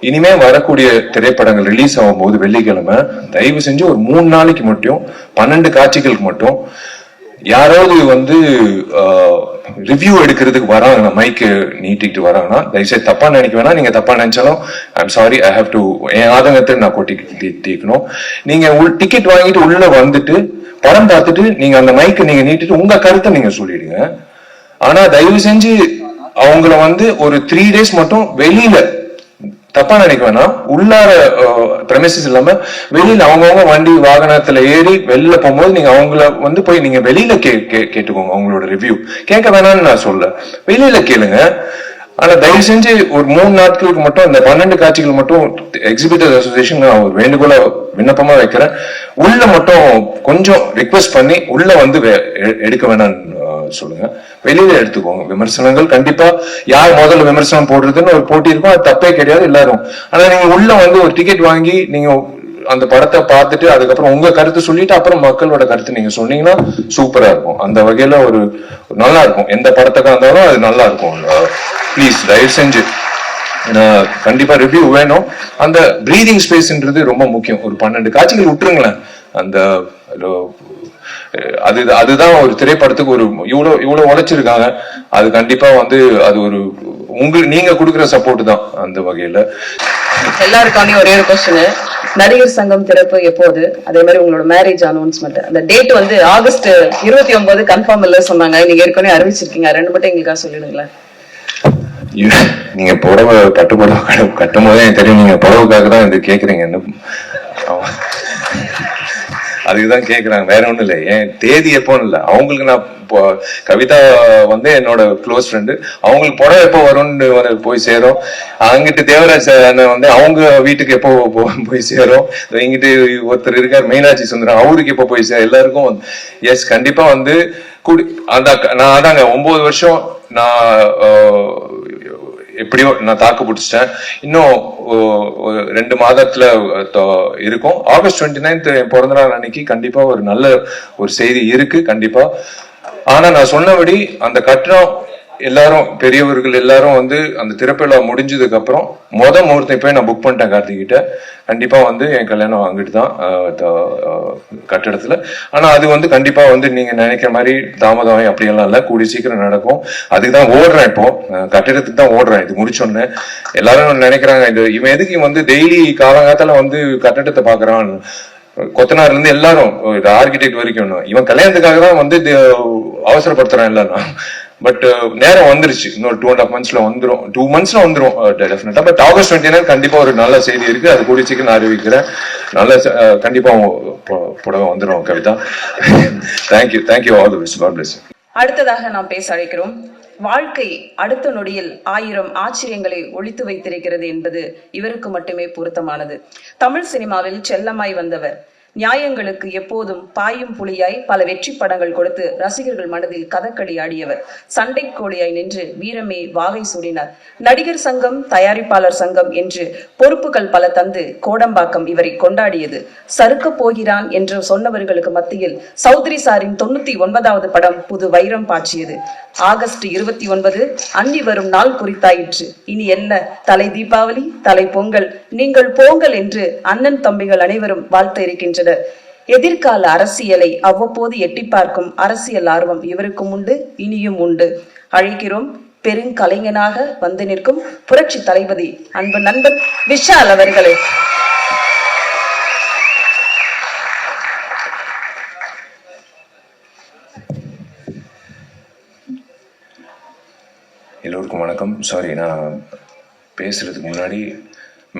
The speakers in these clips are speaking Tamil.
இனிமே வரக்கூடிய திரைப்படங்கள் ரிலீஸ் ஆகும்போது வெள்ளிக்கிழமை தயவு செஞ்சு ஒரு 3 நாளைக்கு மட்டும் 12 காட்சிகளுக்கு மட்டும் யாராவது வந்து ரிவ்யூ எடுக்கிறதுக்கு வராங்கன்னா மைக்கு நீட்டிட்டு வராங்கன்னா தயவுசெய்து தப்பா நினைக்க வேணா. நீங்க தப்பா நினைச்சாலும் I'm sorry, I have to என் ஆதங்கத்தை நான் கொட்டிக்கணும். நீங்க டிக்கெட் வாங்கிட்டு உள்ள வந்துட்டு படம் பார்த்துட்டு நீங்க அந்த மைக்கு நீங்க நீட்டிட்டு உங்க கருத்தை நீங்க சொல்லிடுங்க. ஆனா தயவு செஞ்சு அவங்கள வந்து ஒரு 3 days மட்டும் வெளியில தப்பா நினைக்க வேணாம். உள்ளார பிரமிசஸ் இல்லாம வெளியில அவங்கவுங்க வண்டி வாகனத்துல ஏறி வெளியில போகும்போது நீங்க அவங்கள வந்து போய் நீங்க வெளியில கேட்டுக்கோங்க. அவங்களோட ரிவ்யூ கேட்க வேணாம்னு நான் சொல்ல, வெளியில கேளுங்க. ஆனா தயவு செஞ்சு ஒரு 3 நாட்களுக்கு மட்டும் இந்த 12 காட்சிகள் மட்டும் எக்ஸிபிட்டர்ஸ் அசோசியேஷன் நான் ஒரு வேண்டுகோள விண்ணப்பமா வைக்கிறேன். உள்ள மட்டும் கொஞ்சம் ரிக்வெஸ்ட் பண்ணி உள்ள வந்து எடுக்க வேணாம்னு சொல்லுங்க. வெளியில எடுத்துக்கோங்க. விமர்சனங்கள் கண்டிப்பா யார் முதல்ல விமர்சனம் போடுறதுன்னு ஒரு போட்டி இருக்கும், அது தப்பே கிடையாது எல்லாரும். ஆனா நீங்க உள்ள வந்து ஒரு டிக்கெட் வாங்கி நீங்க அந்த படத்தை பார்த்துட்டு அதுக்கப்புறம் உங்க கருத்து சொல்லிட்டு அப்புறம் மக்களோட கருத்து நீங்க சொன்னீங்கன்னா சூப்பரா இருக்கும். அந்த வகையில ஒரு நல்லா இருக்கும். எந்த படத்துக்கா இருந்தாலும் அது நல்லா இருக்கும். ப்ளீஸ் தயவு செஞ்சு கண்டிப்பா ரிவ்யூ வேணும். அந்த பிரீதிங் ஸ்பேஸ்ன்றது ரொம்ப முக்கியம். ஒரு 12 காட்சிகள் விட்டுருங்களேன். அந்த அதுதான் ஒரு திரைப்படத்துக்கு ஒரு இவ்வளவு உழைச்சிருக்காங்க. அது கண்டிப்பா வந்து அது ஒரு நீங்க கொடுக்குற சப்போர்ட் தான். அந்த வகையில எல்லாருக்கான ஒரே ஒரு கொஸ்டின், நடிகர் சங்கம் திறப்பு எப்போது? அதே மாதிரி உங்களோட மேரேஜ் அனௌன்ஸ்மெண்ட் அந்த டேட் வந்து ஆகஸ்ட் 29 கன்ஃபார்ம் இல்ல சொன்னாங்க. நீங்க ஏற்கனவே அறிவிச்சிருக்கீங்க, 2 மட்டும் எங்களுக்காக சொல்லிடுங்களேன். நீங்க புடவை பட்டு புடவை கட்டும் போதே எனக்கு தெரியும் நீங்க புடவுக்காக தான் இது கேக்குறீங்க. அதுக்குதான் கேக்குறாங்க, வேற ஒண்ணும் இல்லை. ஏன் தேதி எப்போன்னு இல்லை, அவங்களுக்கு நான் கவிதா வந்து என்னோட க்ளோஸ் ஃப்ரெண்டு, அவங்களுக்கு புடவை எப்போ வரும்னு போய் சேரும். அங்கிட்டு தேவராஜ் வந்து அவங்க வீட்டுக்கு எப்போ போய் சேரும். இங்கிட்டு ஒருத்தர் இருக்கார் மீனாட்சி சுந்தரம், அவருக்கு எப்போ போய் சேரும். எல்லாருக்கும் எஸ் கண்டிப்பா வந்து நான் அதாங்க 9 வருஷம் நான் எப்படியோ நான் தாக்கு பிடிச்சிட்டேன். இன்னும் 2 மாதத்துல இருக்கும். ஆகஸ்ட் 29 என் பிறந்த நாள் அன்னைக்கு கண்டிப்பா ஒரு நல்ல ஒரு செய்தி இருக்கு கண்டிப்பா. ஆனா நான் சொன்னபடி அந்த கட்டணம் எல்லாரும் பெரியவர்கள் எல்லாரும் வந்து அந்த திறப்பிழா முடிஞ்சதுக்கு அப்புறம் முகூர்த்தம் போய் நான் புக் பண்ணிட்டேன் கார்த்திகிட்ட. கண்டிப்பா வந்து என் கல்யாணம் அங்கிட்டு தான் கட்டிடத்துல. ஆனா அது வந்து கண்டிப்பா வந்து நீங்க நினைக்கிற மாதிரி தாமதம் அப்படியெல்லாம் இல்ல, கூடி சீக்கிரம் நடக்கும். அதுக்குதான் ஓடுறேன், இப்போ கட்டிடத்துக்கு தான் ஓடுறேன். இது முடிச்சோன்னு எல்லாரும் நினைக்கிறாங்க இவன் எதுக்கு வந்து டெய்லி காலங்காத்தால வந்து கட்டிடத்தை பாக்குறான். கொத்தனார்ல இருந்து எல்லாரும் ஆர்கிடெக்ட் வரைக்கும் இவன் கல்யாணத்துக்காக தான் வந்து அவசரப்படுத்துறான் எல்லாரும். பட் நேரம் வந்துருச்சு. இன்னொரு 2.5 monthsல வந்துடும், 2 monthsல வந்துடும் டெஃபினட்டா. பட் ஆகஸ்ட் 29 கண்டிப்பா ஒரு நல்ல செய்தி இருக்கு. அது கூடிய சீக்கிரம் நான் அறிவிக்கிறேன். நல்ல கண்டிப்பா புடவை வந்துடும் Kavitha. Thank you all the best. God bless. அடுத்ததாக நாம் பேச அழைக்கிறோம். வாழ்க்கை அடுத்த நொடியில் 1000 ஆச்சரியங்களை ஒளித்து வைத்திருக்கிறது என்பது இவருக்கு மட்டுமே பொருத்தமானது. தமிழ் சினிமாவில் செல்லமாய் வந்தவர். நியாயங்களுக்கு எப்போதும் பாயும் புலியாய் பல வெற்றி படங்கள் கொடுத்து ரசிகர்கள் மனதில் கதக்களி ஆடியவர். சண்டை கோழியாய் நின்று வீரமே வாகை சூடினார். நடிகர் சங்கம், தயாரிப்பாளர் சங்கம் என்று பொறுப்புகள் பல தந்து கோடம்பாக்கம் இவரை கொண்டாடியது. சறுக்க போகிறான் என்று சொன்னவர்களுக்கு மத்தியில் சௌத்ரி சாரின் 99வது படம் புது வைரம் பாய்ச்சியது. ஆகஸ்ட் 29 அன்னி வரும் நாள் குறித்தாயிற்று. இனி என்ன, தலை தீபாவளி, தலை பொங்கல், நீங்கள் போங்கல் என்று அண்ணன் தம்பிகள் அனைவரும் வாழ்த்த இருக்கின்றனர். எதிர்கால அரசியலை அவ்வப்போது எட்டி பார்க்கும் அரசியல் ஆர்வம் இவருக்கும் உண்டு, இனியும் உண்டு. அழைக்கிறோம் பெருங்கலைஞனாக வந்து நிற்கும் புரட்சி தளபதி அன்பு நண்பன் விஷால் அவர்களே. எல்லோருக்கும் வணக்கம். சாரி, நான் பேசுறதுக்கு முன்னாடி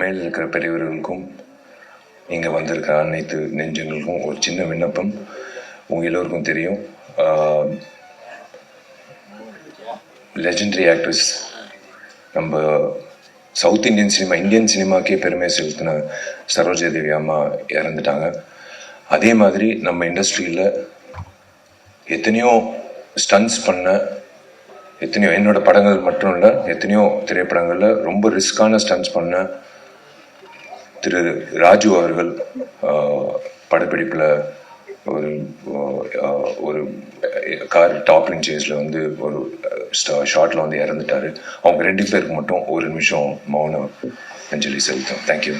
மேல இருக்கிற பெரியவர்களுக்கும் இங்கே வந்திருக்க அனைத்து நெஞ்சங்களுக்கும் ஒரு சின்ன விண்ணப்பம். உங்கள் எல்லோருக்கும் தெரியும், லெஜெண்டரி ஆக்ட்ரஸ், நம்ம சவுத் இந்தியன் சினிமா, இந்தியன் சினிமாக்கே பெருமை செலுத்தின சரோஜா தேவி அம்மா இறந்துட்டாங்க. அதே மாதிரி நம்ம இண்டஸ்ட்ரியில் எத்தனையோ ஸ்டன்ஸ் பண்ண, எத்தனையோ என்னோட படங்கள் மட்டும் இல்லை, எத்தனையோ திரைப்படங்களில் ரொம்ப ரிஸ்கான ஸ்டன்ஸ் பண்ண திரு ராஜு அவர்கள் படப்பிடிப்பில் ஒரு கார் டாப்லிங் சேஸில் வந்து ஒரு ஷார்ட்டில் வந்து இறந்துட்டாரு. அவங்க 2 பேருக்கு மட்டும் ஒரு நிமிஷம் மௌனம். அஞ்சலி செலுத்தும். தேங்க்யூ.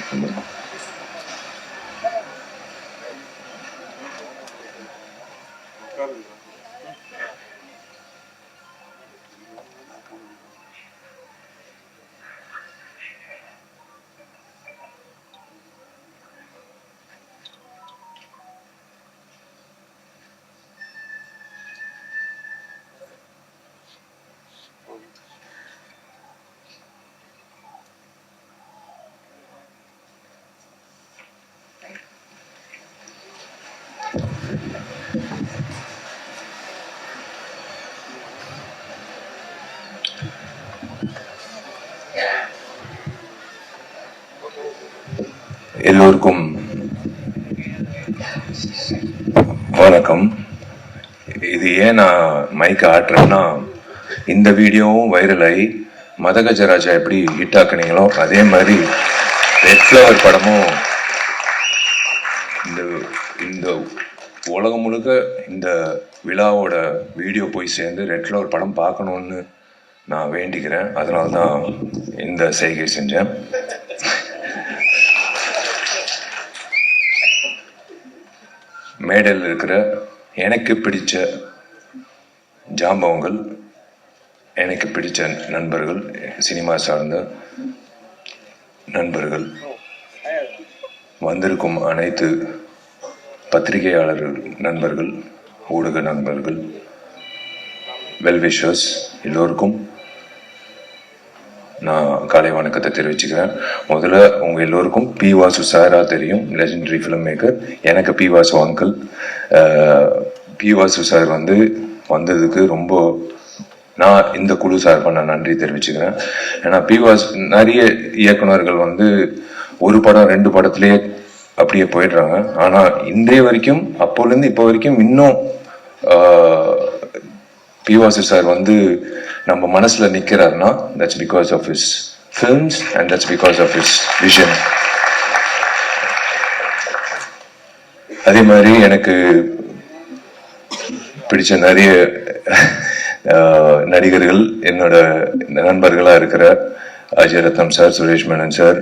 எல்லோருக்கும் வணக்கம். இது ஏன் நான் மைக் ஆட்டுறேன்னா, இந்த வீடியோவும் வைரல் ஆகி மதகஜராஜா எப்படி ஹிட் ஆக்குனீங்களோ அதே மாதிரி ரெட் ஃப்ளவர் படமும் இந்த உலகம் முழுக்க இந்த விழாவோட வீடியோ போய் சேர்ந்து ரெட் ஃப்ளவர் படம் பார்க்கணுன்னு நான் வேண்டிக்கிறேன். அதனால தான் இந்த செய்கை செஞ்சேன். மேடையில் இருக்கிற எனக்கு பிடிச்ச ஜாம்பவங்கள், எனக்கு பிடிச்ச நண்பர்கள், சினிமா சார்ந்த நண்பர்கள், வந்திருக்கும் அனைத்து பத்திரிகையாளர்கள் நண்பர்கள், ஊடக நண்பர்கள், வெல்விஷர்ஸ் எல்லோருக்கும் நான் காலை வணக்கத்தை தெரிவிச்சுக்கிறேன். முதல்ல உங்க எல்லோருக்கும் பி வாசு சாரா தெரியும், லெஜெண்டரி ஃபிலிம் மேக்கர். எனக்கு P Vasu uncle. P Vasu sir வந்ததுக்கு ரொம்ப நான் இந்த குழு சார்பாக நான் நன்றி தெரிவிச்சுக்கிறேன். ஏன்னா பி வாசு நிறைய இயக்குனர்கள் ஒரு படம் 2 படத்திலேயே அப்படியே போயிடுறாங்க. ஆனா இன்றைய வரைக்கும், அப்போலேருந்து இப்போ வரைக்கும் இன்னும் பி வாசு சார் நம்ம மனசுல நிக்கிறாருன்னா that's because of his films and that's because of his vision. அதே மாதிரி எனக்கு பிடிச்ச நிறைய நடிகர்கள் என்னோட நண்பர்களா இருக்கிற அஜய் ரத்னம் சார், சுரேஷ் மேனன் சார்,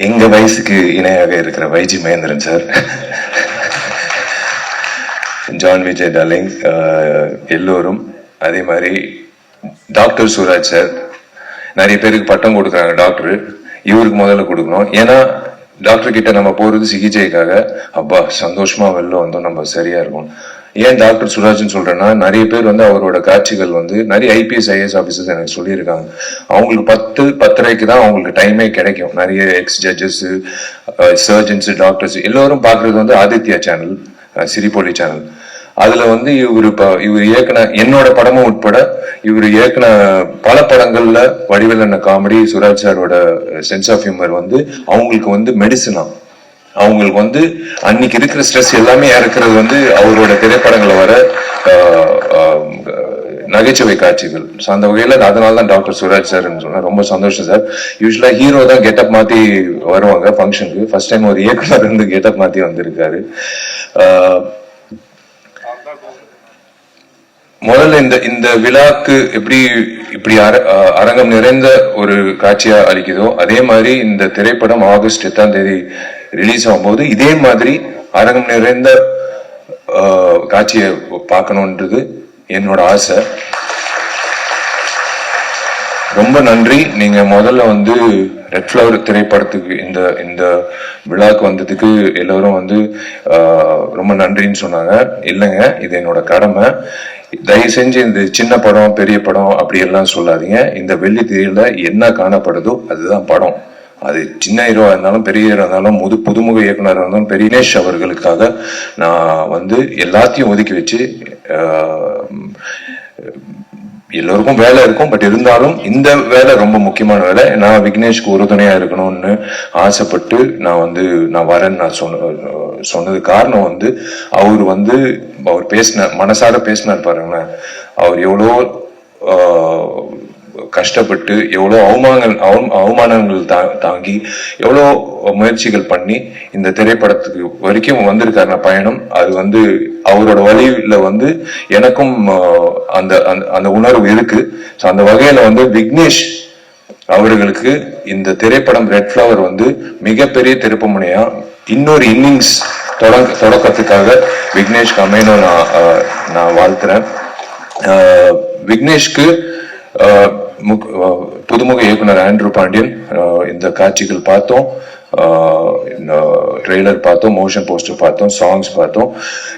எங்க வயசுக்கு இணையாக இருக்கிற YG Mahendran sir, John Vijay darling, எல்லோரும். அதே மாதிரி டாக்டர் சூராஜ் சார், நிறைய பேருக்கு பட்டம் கொடுக்குறாங்க டாக்டர், இவருக்கு முதல்ல கொடுக்கணும். ஏன்னா டாக்டர் கிட்ட நம்ம போறது சிகிச்சைக்காக. அப்பா சந்தோஷமா வெளில வந்தோம், நம்ம சரியா இருக்கும். ஏன் டாக்டர் சுராஜ்னு சொல்றேன்னா, நிறைய பேர் அவரோட காட்சிகள் நிறைய ஐபிஎஸ் ஐஏஎஸ் ஆபீசர்ஸ் எனக்கு சொல்லியிருக்காங்க, அவங்களுக்கு 10-10:30 தான் அவங்களுக்கு டைமே கிடைக்கும். நிறைய எக்ஸ் ஜட்ஜஸ், சர்ஜன்ஸ், டாக்டர்ஸ் எல்லோரும் பாக்குறது ஆதித்யா சேனல், சிரிப்பொலி சேனல். அதுல இவர் இயக்குன என்னோட படமும் உட்பட இவர் இயக்குன பல படங்கள்ல வடிவேலண்ண காமெடி, சுராஜ் சாரோட சென்ஸ் ஆஃப் ஹியூமர் அவங்களுக்கு மெடிசனா. அவங்களுக்கு அன்னைக்கு இருக்கிற ஸ்ட்ரெஸ் எல்லாமே இறக்குறது அவரோட திரைப்படங்களை வர நகைச்சுவை காட்சிகள். அந்த வகையில அதனாலதான் டாக்டர் சுராஜ் சார் சொன்னா ரொம்ப சந்தோஷம் சார். யூஸ்வலா ஹீரோ தான் கெட்டப் மாத்தி வருவாங்க ஃபங்க்ஷனுக்கு. ஃபர்ஸ்ட் டைம் ஒரு இயக்குனர் கெட்டப் மாத்தி வந்திருக்காரு. முதல்ல இந்த விழாக்கு இப்படி அரங்கம் நிறைந்த ஒரு காட்சியா அளிக்குதோ, அதே மாதிரி இந்த திரைப்படம் ஆகஸ்ட் 8 ரிலீஸ் ஆகும்போது இதே மாதிரி அரங்கம் நிறைந்த காட்சியை பார்க்கணுன்றது என்னோட ஆசை. ரொம்ப நன்றி. நீங்க முதல்ல ரெட் ஃப்ளவர் திரைப்படத்துக்கு இந்த விழாக்கு வந்ததுக்கு எல்லாரும் ரொம்ப நன்றின்னு சொன்னாங்க. இல்லைங்க, இது என்னோட கடமை. தயவு செஞ்சு இந்த சின்ன படம் பெரிய படம் அப்படி எல்லாம் சொல்லாதீங்க. இந்த வெள்ளி திரையில என்ன காணப்படுதோ அதுதான் படம். அது சின்ன ஹீரோ இருந்தாலும் பெரிய ஹீரோ இருந்தாலும் புதுமுக இயக்குனர் இருந்தாலும் பெரியனேஷ் அவர்களுக்காக நான் எல்லாத்தையும் ஒதுக்கி வச்சு, எல்லோருக்கும் வேலை இருக்கும், பட் இருந்தாலும் இந்த வேலை ரொம்ப முக்கியமான வேலை. நான் விக்னேஷ்க்கு உறுதுணையா இருக்கணும்னு ஆசைப்பட்டு நான் வரேன்னு நான் சொன்னது காரணம் அவர் அவர் மனசார பேசினார் பாருங்களேன். அவர் எவ்வளோ கஷ்டப்பட்டு எவ்வளோ அவமானங்கள் தாங்கி எவ்வளோ முயற்சிகள் பண்ணி இந்த திரைப்படத்துக்கு வரைக்கும் வந்திருக்காரு பயணம். அது அவரோட வழியில எனக்கும் அந்த உணர்வு இருக்கு. அந்த வகையில விக்னேஷ் அவர்களுக்கு இந்த திரைப்படம் ரெட் ஃப்ளவர் வந்து மிகப்பெரிய திருப்புமுனையா இன்னொரு இன்னிங்ஸ் தொடக்கத்துக்காக விக்னேஷ் கமேனோ நான் வாழ்த்துறேன். விக்னேஷ்க்கு புதுமுக இயக்குனர் ஆண்ட்ரூ பாண்டியன் இந்த காட்சிகள் பார்த்தோம், ட்ரெய்லர் பார்த்தோம், மோஷன் போஸ்டர் பார்த்தோம், சாங்ஸ் பார்த்தோம்.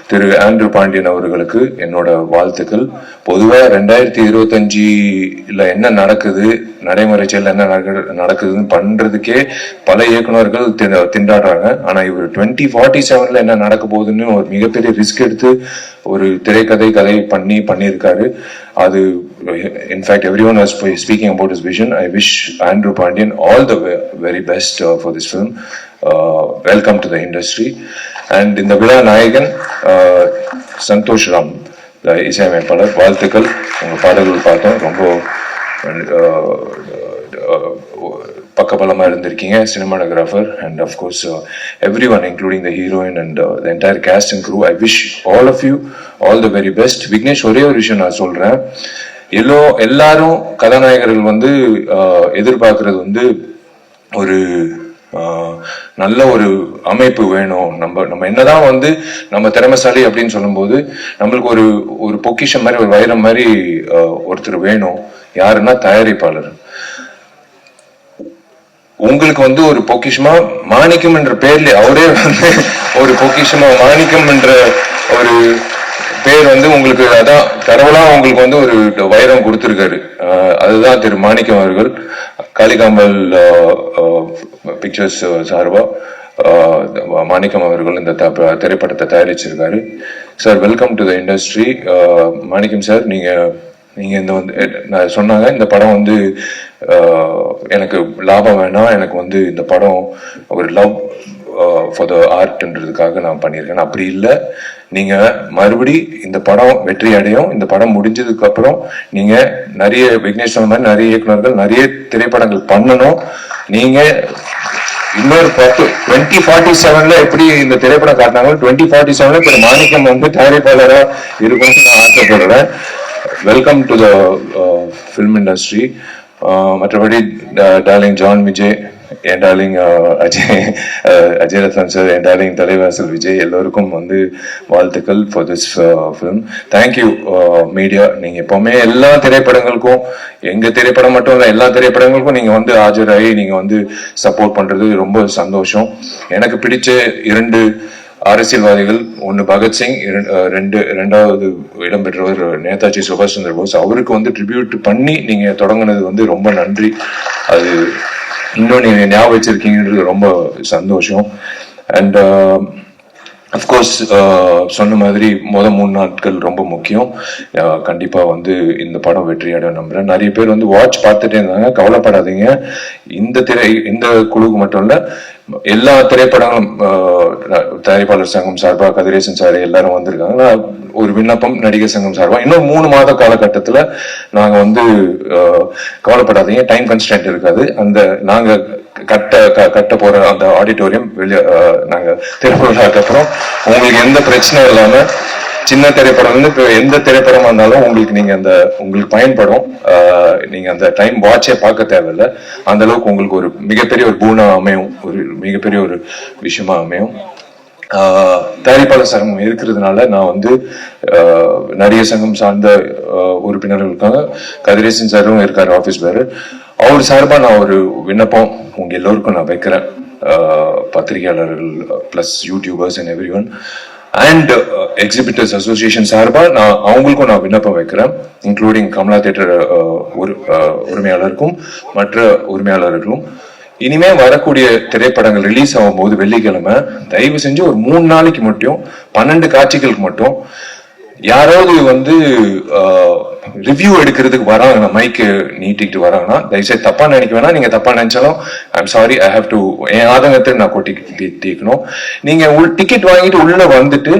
திரு ஆண்ட்ரூ பாண்டியன் அவர்களுக்கு என்னோட வாழ்த்துக்கள். பொதுவா 2025 என்ன நடக்குது, நடைமுறை செயல் என்ன நடக்குதுன்னு பண்றதுக்கே பல இயக்குநர்கள் திண்டாடுறாங்க. ஆனா இவர் 2047 என்ன நடக்க போகுதுன்னு ஒரு மிகப்பெரிய ரிஸ்க் எடுத்து ஒரு கதை பண்ணியிருக்காரு. அது in fact everyone was speaking about his vision. I wish Andrew Pandian all the very best for this film. Welcome to the industry. And இந்த விழா நாயகன் சந்தோஷ் ராம் இசையமைப்பாளர், வாழ்த்துக்கள். உங்க பாடல்கள் பார்த்தோம், ரொம்ப பக்கபலமா இருந்திருக்கீங்க. Cinematographer and of course everyone including the heroine and the entire cast and crew. I wish all of you all the very best. Vignesh, ஒரே ஒரு விஷயம் நான் சொல்றேன். எல்லாரும் கதாநாயகர்கள் வந்து எதிர்பார்க்கறது வந்து ஒரு நல்ல ஒரு அமைப்பு வேணும். நம்ம என்னதான் வந்து நம்ம திறமைசாலி அப்படின்னு சொல்லும் போது நம்மளுக்கு ஒரு பொக்கிஷம் மாதிரி, ஒரு வைரம் மாதிரி ஒருத்தர் வேணும். யாருன்னா தயாரிப்பாளர். உங்களுக்கு வந்து ஒரு பொக்கிஷமா மாணிக்கம் என்ற பேர்ல அவரே வந்து ஒரு பொக்கிஷமா மாணிக்கம் என்ற ஒரு பேர் வந்து உங்களுக்கு, அதான் கடவுளா உங்களுக்கு வந்து ஒரு வைரம் கொடுத்திருக்காரு. அதுதான் திரு மாணிக்கம் அவர்கள். காளிகாம்பல் பிக்சர்ஸ் சார்பா மாணிக்கம் அவர்கள் இந்த திரைப்படத்தை தயாரிச்சிருக்காரு. Sir, welcome to the industry. Manikkam sir, நீங்க இந்த வந்து நான் சொன்னாங்க, இந்த படம் வந்து எனக்கு லாபம் வேணாம், எனக்கு வந்து இந்த படம் ஒரு லவ் ஃபார் த ஆர்ட்ன்றதுக்காக நான் பண்ணியிருக்கேன். அப்படி இல்லை, நீங்க மறுபடி இந்த படம் வெற்றி அடையும். இந்த படம் முடிஞ்சதுக்கு அப்புறம் நீங்க நிறைய விக்னேஷ் மாதிரி நிறைய இயக்குநர்கள் நிறைய திரைப்படங்கள் பண்ணணும். நீங்க இன்னொரு 2047 எப்படி இந்த திரைப்படம் காட்டினாங்க, 2047 இப்ப மாணிக்கம் வந்து தயாரிப்பாளரா இருக்கும்னு நான் ஆசைப்படுறேன். Welcome to the film industry. மற்றபடி டார்லிங் ஜான் விஜய், என் டார்லிங் அஜய் ரத்னம் சார், என் டார்லிங் தலைவாசல் விஜய், எல்லோருக்கும் வந்து வாழ்த்துக்கள் for this film. Thank you media. நீங்க எப்பவுமே எல்லா திரைப்படங்களுக்கும், எங்க திரைப்படம் மட்டும் இல்லை, எல்லா திரைப்படங்களுக்கும் நீங்க வந்து ஆஜராகி நீங்க வந்து சப்போர்ட் பண்றது ரொம்ப சந்தோஷம். எனக்கு பிடிச்ச 2 அரசியல்வாதிகள், ஒன்னு பகத்சிங், இரண்டாவது இடம் பெற்றவர் நேதாஜி சுபாஷ் சந்திர போஸ். அவருக்கு வந்து ட்ரிபியூட் பண்ணி நீங்க தொடங்கினது வந்து ரொம்ப நன்றி. அது இன்னும் நீங்க ஞாபகம் வச்சிருக்கீங்கன்றது ரொம்ப சந்தோஷம். அண்ட் அஃப்கோர்ஸ் சொன்ன மாதிரி 3 நாட்கள் ரொம்ப முக்கியம். கண்டிப்பா வந்து இந்த படம் வெற்றி அடையும் நம்புறேன். நிறைய பேர் வந்து வாட்ச் பார்த்துட்டே இருந்தாங்க, கவலைப்படாதீங்க. இந்த குழுக்கு மட்டும் இல்ல, எல்லா திரைப்படங்களும் தயாரிப்பாளர் சங்கம் சார்பா கதிரேசன் சார் எல்லாரும் வந்திருக்காங்க. ஒரு விண்ணப்பம் நடிகர் சங்கம் சார்பா இன்னும் 3 மாத காலகட்டத்துல நாங்க வந்து கவலைப்படாதீங்க, டைம் கன்ஸ்டன்ட் இருக்காது. அந்த நாங்க கட்ட போற அந்த ஆடிட்டோரியம் வெளியே நாங்க திறப்புக்கு அப்புறம் உங்களுக்கு எந்த பிரச்சனை இல்லாம சின்ன திரைப்படம் வந்து எந்த திரைப்படமா இருந்தாலும் உங்களுக்கு பயன்படும். நீங்க அந்த டைம் வாட்சே பார்க்க தேவையில்லை. அந்த அளவுக்கு உங்களுக்கு ஒரு மிகப்பெரிய ஒரு பூனா அமையும், ஒரு மிகப்பெரிய ஒரு விஷயமா அமையும். தயாரிப்பாளர் சங்கம் இருக்கிறதுனால நான் வந்து நிறைய சங்கம் சார்ந்த உறுப்பினர்கள் இருக்காங்க. கதிரேசன் சாரும் இருக்காரு, ஆபீஸ் பேரு. அவர் சார்பா நான் ஒரு விண்ணப்பம் உங்க எல்லோருக்கும் நான் வைக்கிறேன். பத்திரிகையாளர்கள் plus YouTubers and every one and exhibitors association சார்பா அவங்களுக்கும் நான் விண்ணப்பம் வைக்கிறேன். இன்க்ளூடிங் கமலா தியேட்டர் உரிமையாளருக்கும் மற்ற உரிமையாளர்களும், இனிமே வரக்கூடிய திரைப்படங்கள் ரிலீஸ் ஆகும் போது வெள்ளிக்கிழமை தயவு செஞ்சு ஒரு 3 நாளைக்கு மட்டும் 12 காட்சிகளுக்கு மட்டும் யாராவது வந்து ரிவ்யூ எடுக்கிறதுக்கு வராங்கன்னா, மைக்கு நீட்டிட்டு வராங்கன்னா, தயவுசெய்து தப்பா நினைக்க வேணா. நீங்க தப்பா நினைச்சாலும் I'm sorry, I have to, என் ஆதங்கத்தை நான் தீக்கணும். நீங்க டிக்கெட் வாங்கிட்டு உள்ள வந்துட்டு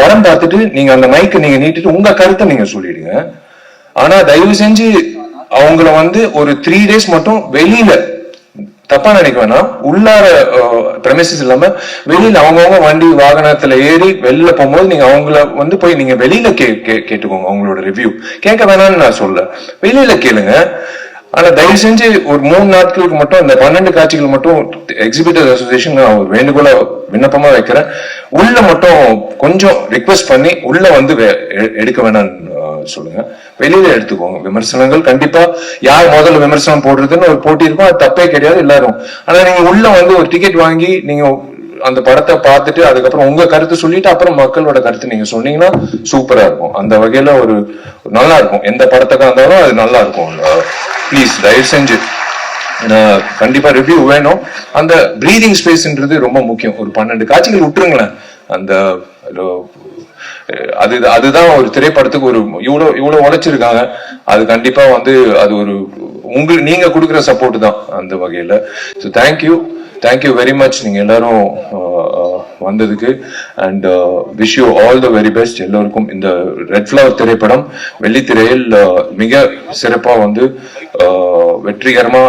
படம் பார்த்துட்டு நீங்க அந்த மைக்கை நீங்க நீட்டிட்டு உங்க கருத்தை நீங்க சொல்லிடுங்க. ஆனா தயவு செஞ்சு அவங்கள வந்து ஒரு 3 days மட்டும் வெளியில, தப்பா நினைக்க வேணாம், உள்ளார பிரமிசஸ் இல்லாம வெளியில அவங்கவுங்க வண்டி வாகனத்துல ஏறி வெளியில போகும்போது நீங்க அவங்கள வந்து போய் நீங்க வெளியில கேட்டுக்கோங்க. அவங்களோட ரிவ்யூ கேட்க வேணாம்னு நான் சொல்ல, வெளியில கேளுங்க. ஆனா தயவு செஞ்சு ஒரு 3 நாட்களுக்கு மட்டும் இந்த 12 காட்சிகள் மட்டும் எக்ஸிபிட்டர் அசோசியேஷன் நான் ஒரு வேண்டுகோளா விண்ணப்பமா வைக்கிறேன். உள்ள மட்டும் கொஞ்சம் ரிக்வெஸ்ட் பண்ணி உள்ள வந்து எடுக்க வேணாம்னு சொல்லுங்க. வெளியில எடுத்துக்கோங்க. விமர்சனங்கள் கண்டிப்பா யார் முதல்ல விமர்சனம் போடுறதுன்னு ஒரு போட்டி இருக்கும், அது தப்பே கிடையாது எல்லாரும். ஆனா நீங்க உள்ள வந்து ஒரு டிக்கெட் வாங்கி நீங்க அந்த படத்தை பார்த்துட்டு அதுக்கப்புறம் உங்க கருத்து சொல்லிட்டு அப்புறம் மக்களோட கருத்து நீங்க சொன்னீங்கன்னா சூப்பரா இருக்கும். அந்த வகையில ஒரு நல்லா இருக்கும். எந்த படத்துக்கா இருந்தாலும் அது நல்லா இருக்கும். ப்ளீஸ் தயவு செஞ்சு கண்டிப்பா ரிவ்யூ வேணும். அந்த பிரீதிங் ஸ்பேஸ்ன்றது ரொம்ப முக்கியம். ஒரு 12 காட்சிகள் விட்டுருங்களேன். அந்த அதுதான் ஒரு திரைப்படத்துக்கு ஒரு இவ்வளவு உழைச்சிருக்காங்க. அது கண்டிப்பா வந்து அது ஒரு நீங்க கொடுக்குற சப்போர்ட் தான் அந்த வகையில. ஸோ தேங்க்யூ வெரி மச் நீங்க எல்லாரும் வந்ததுக்கு. And wish you all the very best எல்லோருக்கும். இந்த ரெட் ஃபிளவர் திரைப்படம் வெள்ளித்திரையில் மிக சிறப்பா வந்து வெற்றிகரமா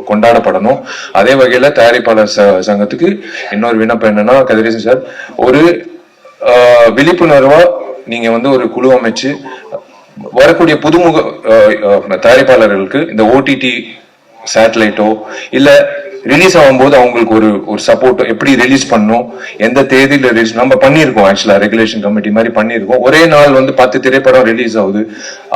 கொண்டாடப்படணும். அதே வகையில தயாரிப்பாளர் சங்கத்துக்கு இன்னொரு விண்ணப்பம் என்னன்னா, கதிரேசன் சார் ஒரு விழிப்புணர்வா நீங்க வந்து ஒரு குழு அமைச்சு வரக்கூடிய புதுமுக தயாரிப்பாளர்களுக்கு இந்த ஓடிடி சேட்டலைட்டோ இல்ல ரிலீஸ் ஆகும்போது அவங்களுக்கு ஒரு சப்போர்ட் எப்படி ரிலீஸ் பண்ணும், எந்த தேதியில ரிலீஸ் நம்ம பண்ணிருக்கோம். ஆக்சுவலா ரெகுலேஷன் கமிட்டி மாதிரி பண்ணிருக்கோம். ஒரே நாள் வந்து 10 திரைப்படம் ரிலீஸ் ஆகுது.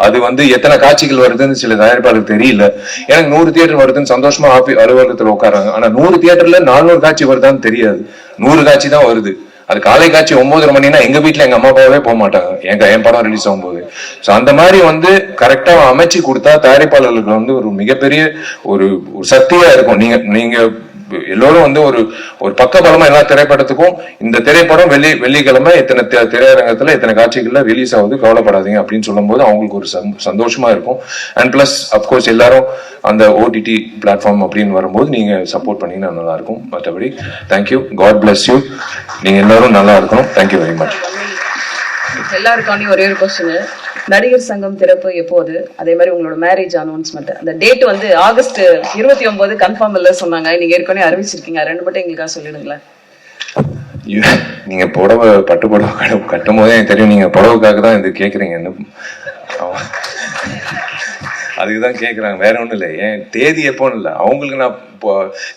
அது வந்து எத்தனை காட்சிகள் வருதுன்னு சில தயாரிப்பாளருக்கு தெரியல. எனக்கு 100 தியேட்டர் வருதுன்னு சந்தோஷமா அலுவலகத்துல உட்காராங்க. ஆனா 100 தியேட்டர்ல 400 காட்சி வருதான்னு தெரியாது. 100 காட்சி தான் வருது. அது காலை காட்சி 9:30 மணினா எங்க வீட்டுல எங்க அம்மா அப்பாவே போக மாட்டாங்க என் படம் ரிலீஸ் ஆகும்போது. சோ அந்த மாதிரி வந்து கரெக்டா அமைச்சு கொடுத்தா தயாரிப்பாளர்களுக்கு வந்து ஒரு மிகப்பெரிய ஒரு சக்தியா இருக்கும். நீங்க எல்லோரும் வந்து ஒரு பக்க பலமா எல்லா திரைப்படத்துக்கும் இந்த திரைப்படம் வெள்ளிக்கிழமை இத்தனை திரையரங்கத்துல இத்தனை காட்சிகள்ல ரிலீஸ் ஆகுது, கவலைப்படாதீங்க அப்படின்னு சொல்லும் போது அவங்களுக்கு ஒரு சந்தோஷமா இருக்கும். அண்ட் பிளஸ் அப்கோர்ஸ் எல்லாரும் அந்த ஓடிடி பிளாட்ஃபார்ம் அப்படின்னு வரும்போது நீங்க சப்போர்ட் பண்ணீங்கன்னா நல்லா இருக்கும். மற்றபடி தேங்க்யூ, காட் பிளஸ் யூ. நீங்க எல்லாரும் நல்லா இருக்கணும். Thank you very much. எல்லாருக்காண்டி ஒரே ஒரு கொஸ்டின். நடிகர் சங்கம் திறப்பு எப்போது? அதே மாதிரி உங்களோட மேரேஜ் அனௌன்ஸ்மெண்ட் அந்த டேட் வந்து ஆகஸ்ட் 29 கன்ஃபார்ம் இல்ல சொன்னாங்க. நீங்க ஏற்கனவே அறிவிச்சிருக்கீங்க. 2 மட்டும் எங்களுக்காக சொல்லிடுங்களேன். நீங்க புடவை பட்டு புடவை கட்டும் போதே எனக்கு தெரியும் நீங்க புடவைக்காக தான் இது கேக்குறீங்கன்னு. அதுக்குதான் கேக்குறாங்க, வேற ஒண்ணும் இல்லை. ஏன் தேதி எப்போன்னு இல்லை, அவங்களுக்கு நான்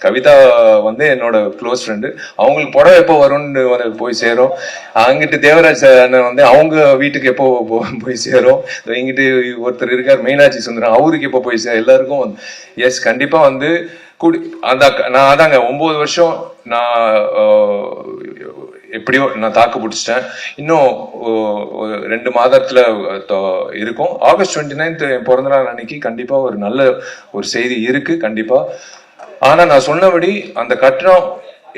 கவிதா வந்து என்னோட க்ளோஸ் ஃப்ரெண்டு, அவங்களுக்கு புடவை எப்போ வரும்னு போய் சேரும். அங்கிட்டு தேவராஜ் அண்ணன் வந்து அவங்க வீட்டுக்கு எப்போ போய் சேரும். இங்கிட்டு ஒருத்தர் இருக்கார் மீனாட்சி சுந்தரம், அவருக்கு எப்போ போய் சேரும். எல்லாருக்கும் எஸ் கண்டிப்பா வந்து நான் அதாங்க 9 வருஷம் நான் எப்படியோ நான் தாக்கு பிடிச்சிட்டேன். இன்னும் 2 மாதத்துல இருக்கும். ஆகஸ்ட் 29 என் பிறந்த நாள் அன்னைக்கு கண்டிப்பா ஒரு நல்ல ஒரு செய்தி இருக்கு கண்டிப்பா. ஆனா நான் சொன்னபடி அந்த கட்டணம்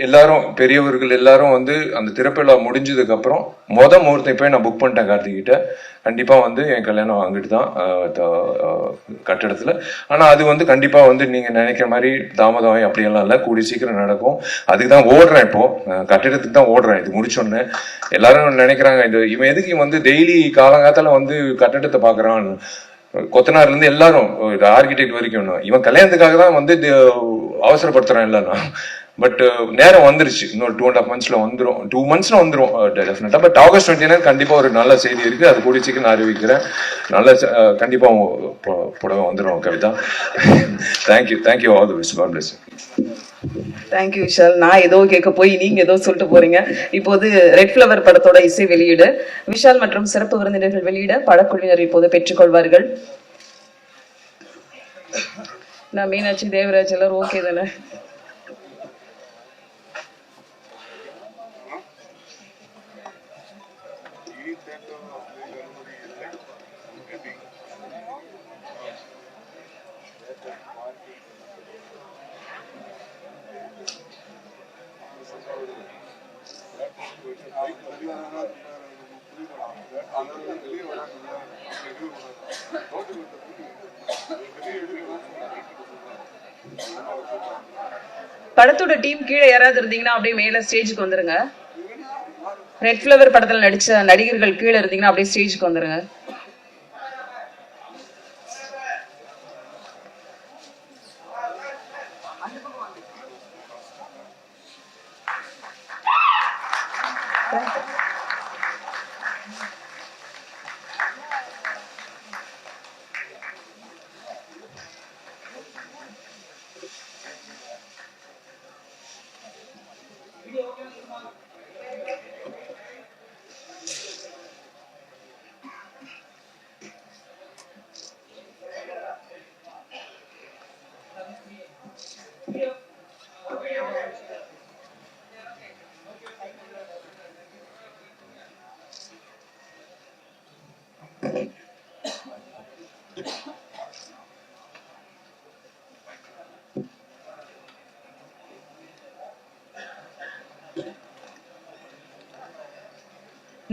எல்லாரும் பெரியவர்கள் எல்லாரும் வந்து அந்த திறப்பிழா முடிஞ்சதுக்கு அப்புறம் முகூர்த்தம் போய் நான் புக் பண்ணிட்டேன் கார்த்திகிட்ட. கண்டிப்பா வந்து என் கல்யாணம் அங்கிட்டு தான் கட்டிடத்துல. ஆனா அது வந்து கண்டிப்பா வந்து நீங்க நினைக்கிற மாதிரி தாமதம் அப்படியெல்லாம் இல்லை, கூடி சீக்கிரம் நடக்கும். அதுக்கு தான் ஓடுறேன். இப்போ கட்டிடத்துக்கு தான் ஓடுறேன். இது முடிச்சோன்னு எல்லாரும் நினைக்கிறாங்க இவன் எதுக்கு வந்து டெய்லி காலங்காத்தால வந்து கட்டிடத்தை பாக்குறான். கொத்தனார்ல இருந்து எல்லாரும் ஆர்கிடெக்ட் வரைக்கும் இவன் கல்யாணத்துக்காக தான் வந்து அவசரப்படுத்துறான் இல்லைன்னா. பட் நேரம் வந்துருச்சு. இன்னொரு 2.5 monthsல வந்துடும். 2 monthsல வந்துடும் டெஃபினட்டா. பட் ஆகஸ்ட் 29 கண்டிப்பா ஒரு நல்ல செய்தி இருக்கு. அது கூடிய சீக்கிரம் நான் அறிவிக்கிறேன். நல்ல கண்டிப்பா புடவை வந்துடும் Kavitha. Thank you all the best. God bless you. Thank you Vishal. நான் ஏதோ கேட்க போய் நீங்க ஏதோ சொல்லிட்டு போறீங்க. இப்போது ரெட் ஃபிளவர் படத்தோட இசை வெளியீடு விஷால் மற்றும் சிறப்பு விருந்தினர்கள் வெளியிட படக்குழுவினர் இப்போது பெற்றுக்கொள்வார்கள். நான் மீனாட்சி தேவராஜ் எல்லாரும் ஓகே தானே? படத்தோட டீம் கீழே யாராவது இருந்தீங்கன்னா அப்படியே மேல ஸ்டேஜுக்கு வந்துருங்க. ரெட் ஃபிளவர் படத்துல நடிச்ச நடிகர்கள் கீழே இருந்தீங்கன்னா அப்படியே ஸ்டேஜுக்கு வந்துருங்க.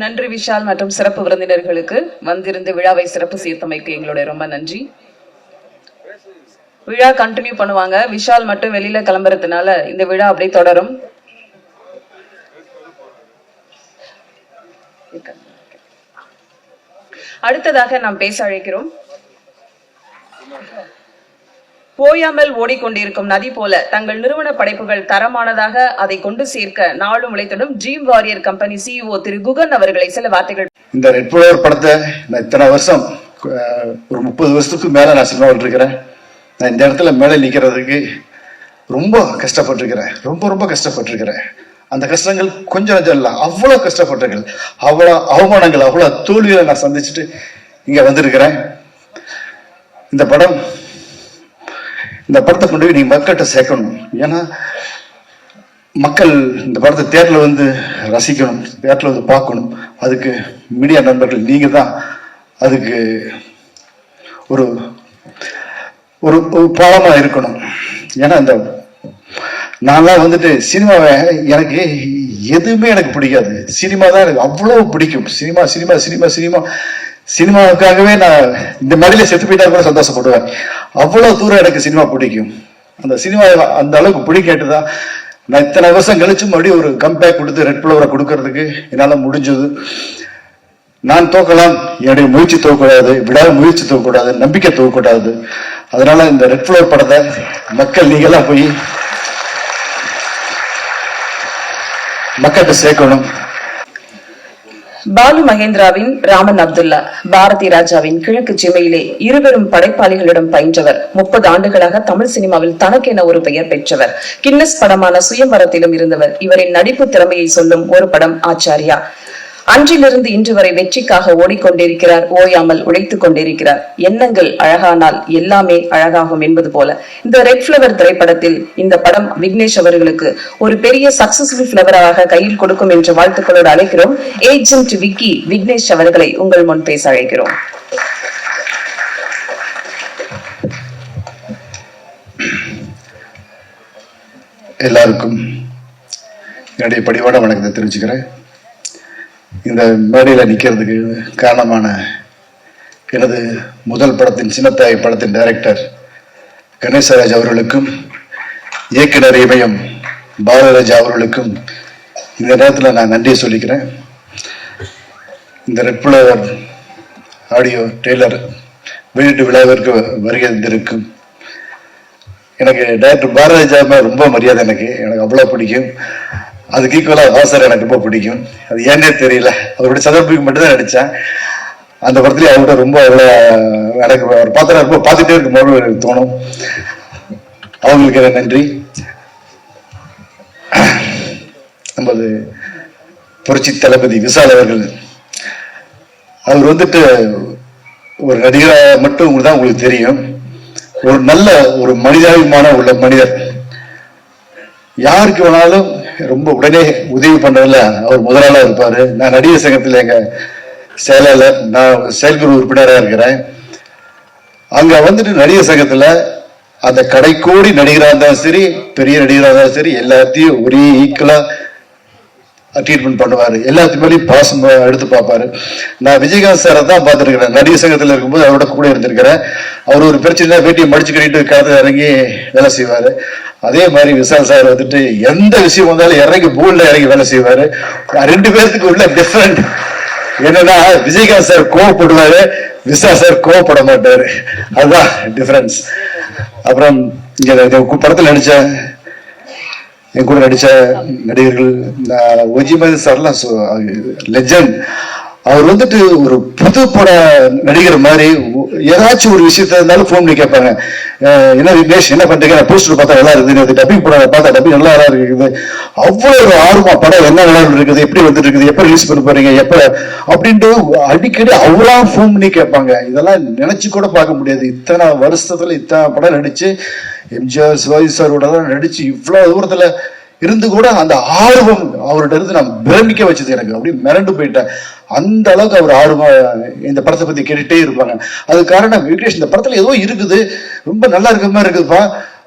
நன்றி விஷால் மற்றும் சிறப்பு விருந்தினர்களுக்கு வந்திருந்து விழாவை சிறப்பு சேர்த்தமைக்கு எங்களுடைய ரொம்ப நன்றி. விழா கண்டினியூ பண்ணுவாங்க. விஷால் மட்டும் வெளியில கிளம்புறதுனால இந்த விழா அப்படியே தொடரும். அடுத்ததாக நாம் பேச அழைக்கிறோம். ஓயாமல் ஓடிக்கொண்டிருக்கும் நதி போல தங்கள் நிறுவன படைப்புகள் தரமானதாக அதை கொண்டு சேர்க்க நாளும் உழைத்திடும் ட்ரீம் வாரியர் கம்பெனி சிஇஓ திரு குகன் அவர்களை சில வார்த்தைகள். இந்த ரெட் ஃப்ளவர் படத்தை நான் இத்தனை வருஷம் ஒரு 30 வருஷத்துக்கு மேல நான் சினிமாவில் இருக்கிறேன். நான் இந்த இடத்துல மேலே நிற்கிறதுக்கு ரொம்ப கஷ்டப்பட்டிருக்கிறேன். ரொம்ப கஷ்டப்பட்டிருக்கிறேன். அந்த கஷ்டங்கள் கொஞ்சம் நஞ்சம் இல்லை, அவ்வளோ கஷ்டப்பட்டிருக்கேன். அவ்வளோ அவமானங்கள், அவ்வளோ தோல்விகளை நான் சந்திச்சுட்டு இங்க வந்திருக்கிறேன். இந்த படத்தை கொண்டு போய் நீங்க மக்கள்கிட்ட சேர்க்கணும். ஏன்னா மக்கள் இந்த படத்தை தியேட்டர்ல வந்து ரசிக்கணும், தியேட்டர்ல வந்து பார்க்கணும். அதுக்கு மீடியா நண்பர்கள் நீங்க தான் அதுக்கு ஒரு ஒரு பாலமா இருக்கணும். ஏன்னா இந்த நான்லாம் வந்துட்டு சினிமாவை எனக்கு எதுவுமே எனக்கு பிடிக்காது. சினிமா தான் எனக்கு அவ்வளவு பிடிக்கும். சினிமாவுக்காகவே நான் இந்த மேடையில செத்து போயிட்டா கூட சந்தோஷப்படுவேன். அவ்வளவு தூரம் எனக்கு சினிமா பிடிக்கும். அந்த சினிமா அந்த அளவுக்கு பிடிக்கட்டுதான் நான் இத்தனை வருஷம் கழிச்சு மறுபடியும் ஒரு கம்பேக் கொடுத்து ரெட் ஃப்ளவரை கொடுக்கறதுக்கு என்னால முடிஞ்சது. நான் தோக்கலாம், என்னுடைய முயற்சி தோக்கக்கூடாது, விடாத முயற்சி தோக்கக்கூடாது, நம்பிக்கை தோக்கக்கூடாது. அதனால இந்த ரெட் ஃப்ளவர் படத்தை மக்கள் நீங்கெல்லாம் போய் மக்கள்கிட்ட சேர்க்கணும். பாலு மகேந்திராவின் ராமன் அப்துல்லா, பாரதி ராஜாவின் கிழக்கு சீமையிலே இருவரும் படைப்பாளிகளிடம் பயின்றவர். 30 ஆண்டுகளாக தமிழ் சினிமாவில் தனக்கென ஒரு பெயர் பெற்றவர். கின்னஸ் படமான சுயம்பரத்திலும் இருந்தவர். இவரின் நடிப்பு திறமையை சொல்லும் ஒரு படம் ஆச்சாரியா. அன்றிலிருந்து இன்று வரை வெற்றிக்காக ஓடிக்கொண்டிருக்கிறார், ஓயாமல் உழைத்துக் கொண்டிருக்கிறார். எண்ணங்கள் அழகானால் எல்லாமே அழகாகும் என்பது போல இந்த ரெட் ஃப்ளவர் திரைப்படத்தில் இந்த படம் விக்னேஷ் அவர்களுக்கு ஒரு பெரிய சக்சஸ்ஃபுல் ஃப்ளவராக கையில் கொடுக்கும் என்ற வாழ்த்துக்களோடு அழைக்கிறோம். ஏஜென்ட் விக்கி விக்னேஷ் அவர்களை உங்கள் முன் பேச அழைக்கிறோம். எல்லாருக்கும் என்னுடைய பணிவான வணக்கத்தை தெரிவிச்சுக்கிறேன். இந்த மேடையில் நிற்கிறதுக்கு காரணமான எனது முதல் படத்தின் சின்னத்தாய் படத்தின் டைரக்டர் கணேசராஜ் அவர்களுக்கும் இயக்குனர் இமயம் பாலராஜா அவர்களுக்கும் இந்த நேரத்தில் நான் நன்றியை சொல்லிக்கிறேன். இந்த ரெட் ஃப்ளவர் ஆடியோ டெய்லர் வெளியீட்டு விழாவிற்கு வருகை தந்திருக்கும் எனக்கு டைரக்டர் பாலராஜா ரொம்ப மரியாதை. எனக்கு அவ்வளோ பிடிக்கும். அதுக்கு ஈக்குவலா வாசர் எனக்கு ரொம்ப பிடிக்கும். அது ஏன்னே தெரியல, அவருடைய சந்தர்ப்பத்துக்கு மட்டும் தான் நடிச்சேன். அந்த படத்துல அவர்கிட்ட ரொம்ப எனக்கு அவர் பார்த்தா ரொம்ப பார்த்துட்டே இருக்கும்போது எனக்கு தோணும். அவங்களுக்கு நன்றி. நமது புரட்சி தளபதி விஷால் அவர்கள், அவர் வந்துட்டு ஒரு நடிகராக மட்டும் தான் உங்களுக்கு தெரியும். ஒரு நல்ல ஒரு மனிதாபிமான உள்ள மனிதர். யாருக்கு வேணாலும் ரொம்ப உடனே உதவி பண்ணல அவர் முதலாளா இருப்பாரு. நான் நடிகர் சங்கத்தில் எங்க செயலாளர், நான் செயல்குழு உறுப்பினராக இருக்கிறேன். அங்க வந்துட்டு நடிகர் சங்கத்துல அந்த கடைக்கோடி நடிகராக இருந்தாலும் சரி, பெரிய நடிகராக இருந்தாலும் சரி, எல்லாத்தையும் ஒரே ஈக்குவலா ட்ரீட்மெண்ட் பண்ணுவாரு. எல்லாத்துக்கும் பாசம் எடுத்து பார்ப்பாரு. நான் விஜயகாந்த் சாரை தான் பார்த்துருக்கிறேன். நடிகர் சங்கத்தில் இருக்கும்போது அவரோட கூட இருந்திருக்கிறேன். அவர் ஒரு பிரச்சனை வேட்டியை மடிச்சு கட்டிட்டு காலத்துல இறங்கி வேலை செய்வாரு. அதே மாதிரி விஷால் சார் வந்துட்டு எந்த விஷயம் வந்தாலும் இறங்கி பூல்ல இறங்கி வேலை செய்வாரு. 2 பேருக்கு உள்ள டிஃபரெண்ட் என்னன்னா, விஜயகாந்த் சார் கோவப்படுவாரு, விஷால் சார் கோவப்பட மாட்டாரு. அதுதான் டிஃபரன்ஸ். அப்புறம் இங்க படத்தில் என் கூட நடிச்ச நடிகர்கள் ஒஜிமதி சார்லாம் லெஜண்ட். அவர் வந்துட்டு ஒரு புது பட நடிகர் மாதிரி ஏதாச்சும் ஒரு விஷயத்த இருந்தாலும் போன் பண்ணி கேட்பாங்க, என்ன விக்னேஷ் என்ன பண்றீங்க, போஸ்டர் பார்த்தா நல்லா இருக்குது, டப்பிங் படம் பார்த்தா டப்பிங் நல்லா இருக்குது, அவ்வளவு ஒரு ஆர்வமா படம் என்ன நல்லா இருக்குது, எப்படி வந்துட்டு இருக்குது, எப்ப ரிலீஸ் பண்ண போறீங்க, எப்ப அப்படின்ட்டு அடிக்கடி அவரா போன் பண்ணி கேட்பாங்க. இதெல்லாம் நினைச்சு கூட பார்க்க முடியாது. இத்தனை வருஷத்துல இத்தனை படம் நடிச்சு எம்ஜிஆர் சிவாஜி சாரோட நடிச்சு இவ்வளவு தூரத்துல இருந்து கூட அந்த ஆர்வம் அவர்கிட்ட இருந்து நான் பிரமிக்க வச்சது. எனக்கு அப்படியே மிரண்டு போயிட்டேன். அந்த அளவுக்கு அவர் ஆர்வமா இந்த படத்தை பத்தி கேட்டுட்டே இருப்பாங்க. அது காரணம் வெங்கடேஷ் இந்த படத்துல ஏதோ இருக்குது, ரொம்ப நல்லா இருக்கிற மாதிரி இருக்குதுப்பா,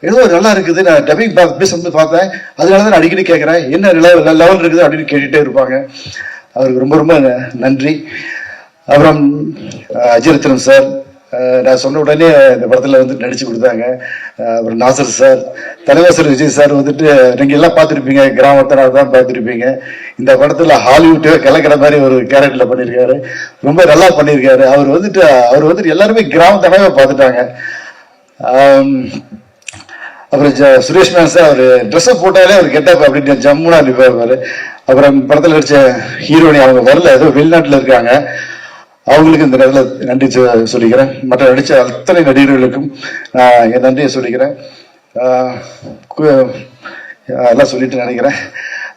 ஏதோ நல்லா இருக்குது, நான் டப்பிங் பேசும்போது பார்த்தேன், அதனாலதான் நான் அடிக்கடி கேட்கறேன் என்ன லெவல் இருக்குது அப்படின்னு கேட்டுட்டே இருப்பாங்க. அவருக்கு ரொம்ப ரொம்ப நன்றி. அப்புறம் அஜிரத்னம் சார் நான் சொன்ன உடனே இந்த படத்துல வந்து நடிச்சு கொடுத்தாங்க. அப்புறம் நாசர் சார், தலைவாசர் விஜய் சார் வந்துட்டு நீங்க எல்லாம் பார்த்துருப்பீங்க, கிராமத்தினால தான் பார்த்துருப்பீங்க. இந்த படத்துல ஹாலிவுட்டே கலக்கிற மாதிரி ஒரு கேரக்டர்ல பண்ணியிருக்காரு, ரொம்ப நல்லா பண்ணியிருக்காரு. அவர் வந்துட்டு எல்லாருமே கிராமத்தனாவே பார்த்துட்டாங்க. அப்புறம் சுரேஷ் மேன் சார், அவர் ட்ரெஸ்ஸை போட்டாலே அவர் கெட்டப் அப்படின்னு ஜம்முனா நிற்பாரு. அப்புறம் படத்துல நடிச்ச ஹீரோனி அவங்க வரல, ஏதோ வெளிநாட்டுல இருக்காங்க, அவங்களுக்கு இந்த நேரத்தில் நன்றி சொல்லிக்கிறேன். மற்ற நடிச்ச அத்தனை நடிகர்களுக்கும் என் நன்றியை சொல்லிக்கிறேன். எல்லாம் சொல்லிட்டு நினைக்கிறேன்.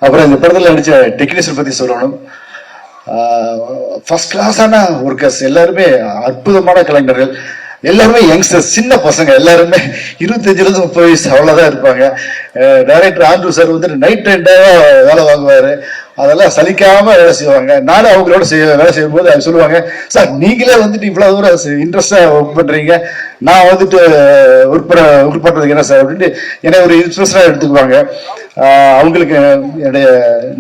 அப்புறம் இந்த படத்தில் நடிச்ச டெக்னீஷியன் பத்தி சொல்லணும். ஃபர்ஸ்ட் கிளாஸான ஒர்க்கர்ஸ், எல்லாருமே அற்புதமான கலைஞர்கள், எல்லாருமே யங்ஸ்டர்ஸ், சின்ன பசங்க, எல்லாருமே 25-30 வயசு அவ்வளவுதான் இருப்பாங்க. டைரக்டர் ஆண்ட்ரூ சார் வந்துட்டு நைட் வேலை வாங்குவாரு, அதெல்லாம் சலிக்காம வேலை செய்வாங்க. நானும் அவங்களோட வேலை செய்யும் போது அவங்க சொல்லுவாங்க, சார் நீங்களே வந்துட்டு இவ்வளவு தூரம் இன்ட்ரெஸ்டா ஒர்க் பண்றீங்க, நான் வந்துட்டு ஒர்க் பண்றதுக்கு என்ன சார் அப்படின்ட்டு என்னை ஒரு இன்ட்ரெஸ்டா எடுத்துக்குவாங்க. அவங்களுக்கு என்னுடைய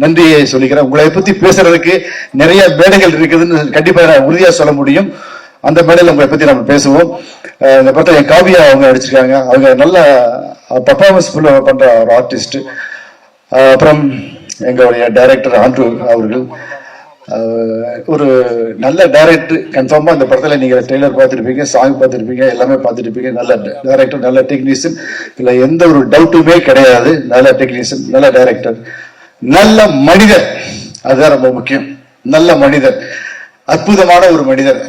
நன்றியை சொல்லிக்கிறேன். உங்களை பத்தி பேசுறதுக்கு நிறைய மேடைகள் இருக்குதுன்னு கண்டிப்பா நான் உறுதியா சொல்ல முடியும். அந்த மேடையில் உங்களை பத்தி நம்ம பேசுவோம். இந்த படத்தை என் காவியா அவங்க நடிச்சிருக்காங்க, அவங்க நல்ல பர்ஃபார்மன்ஸ் பண்ற ஒரு ஆர்டிஸ்ட். அப்புறம் எங்களுடைய டைரக்டர் ஆண்ட்ரூ அவர்கள் ஒரு நல்ல டைரக்டர். கன்ஃபார்மா இந்த படத்துல நீங்க ட்ரெய்லர் பார்த்துருப்பீங்க, சாங் பார்த்துருப்பீங்க, எல்லாமே பார்த்துருப்பீங்க. நல்ல டைரக்டர், நல்ல டெக்னீஷியன், இதுல எந்த ஒரு டவுட்டுமே கிடையாது. நல்ல டெக்னீஷியன், நல்ல டைரக்டர், நல்ல மனிதர், அதுதான் ரொம்ப முக்கியம். நல்ல மனிதர், அற்புதமான ஒரு மனிதர்.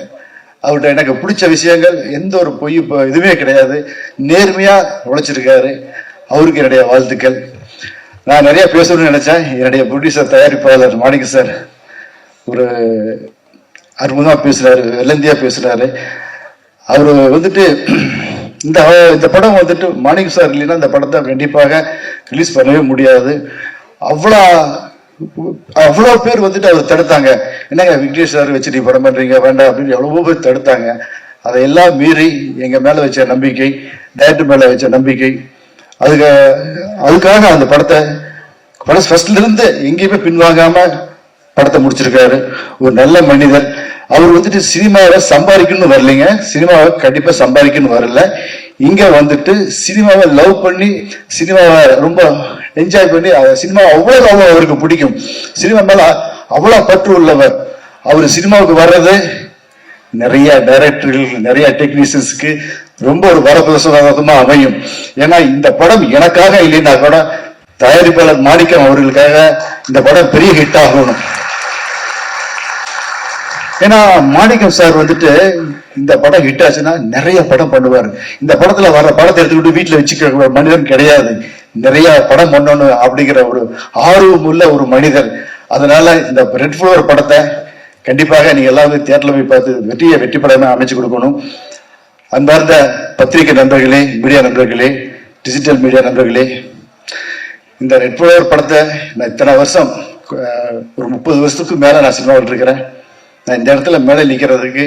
அவர்கிட்ட எனக்கு பிடிச்ச விஷயங்கள் எந்த ஒரு பொய் இதுவே கிடையாது, நேர்மையா உழைச்சிருக்காரு. அவருக்கு என்னுடைய வாழ்த்துக்கள். நான் நிறைய பேசணும்னு நினைச்சேன். என்னுடைய ப்ரொடியூசர், தயாரிப்பாளர் மாணிக்க சார் ஒரு அற்புதமா பேசுறாரு, வெள்ளந்தியா பேசுறாரு. அவரு வந்துட்டு இந்த படம் வந்துட்டு மாணிக்க சார் இல்லைன்னா இந்த படத்தை கண்டிப்பாக ரிலீஸ் பண்ணவே முடியாது. அவ்வளோ பேர் வந்துட்டு அவர் தடுத்தாங்க. என்னங்க வெங்கடேஷ் சார் வச்சு நீ படம் பண்றீங்க வேண்டாம் அப்படின்னு எவ்வளவோ பேர் தடுத்தாங்க. அதையெல்லாம் மீறி எங்க மேல வச்ச நம்பிக்கை, டைரக்டர் மேல வச்ச நம்பிக்கை, அதுக்காக அந்த படத்தை ஃபர்ஸ்ட்ல இருந்து எங்கேயுமே பின்வாங்காம படத்தை முடிச்சிருக்காரு. ஒரு நல்ல மனிதர். அவர் வந்துட்டு சினிமாவை சம்பாதிக்கணும்னு வரலைங்க, சினிமாவை கண்டிப்பா சம்பாதிக்கணும்னு வரல. இங்க வந்துட்டு சினிமாவை லவ் பண்ணி, சினிமாவை ரொம்ப என்ஜாய் பண்ணி, சினிமா அவ்வளவு அவருக்கு பிடிக்கும், சினிமா மேல அவ்வளவு பற்று உள்ளவர். அவர் சினிமாவுக்கு வர்றது நிறைய டைரக்டர்கள், நிறைய டெக்னீஷியன்ஸ்க்கு ரொம்ப ஒரு வரப்பிரசாதமா அமையும். ஏன்னா இந்த படம் எனக்காக இல்லைன்னா கூட தயாரிப்பாளர் மாணிக்கம் அவர்களுக்காக இந்த படம் பெரிய ஹிட் ஆகணும். ஏன்னா மாணிக்கம் சார் வந்துட்டு இந்த படம் ஹிட் ஆச்சுன்னா நிறைய படம் பண்ணுவாரு. இந்த படத்துல வர படத்தை எடுத்துக்கிட்டு வீட்டுல வச்சுக்க மனிதன் கிடையாது, நிறைய படம் பண்ணணும் அப்படிங்கிற ஒரு ஆர்வம் உள்ள ஒரு மனிதர். அதனால இந்த ரெட் ஃப்ளவர் படத்தை கண்டிப்பாக நீங்க எல்லாமே தியேட்டர்ல போய் பார்த்து வெற்றி படமே அமைச்சு கொடுக்கணும். அன்பார்ந்த பத்திரிகை நண்பர்களே, மீடியா நண்பர்களே, டிஜிட்டல் மீடியா நண்பர்களே, இந்த ரெட் ஃப்ளவர் படத்தை நான் இத்தனை வருஷம், ஒரு 30 வருஷத்துக்கு மேல நான் சினிமாவில் இருக்கிறேன். நான் இந்த இடத்துல மேலே நிற்கிறதுக்கு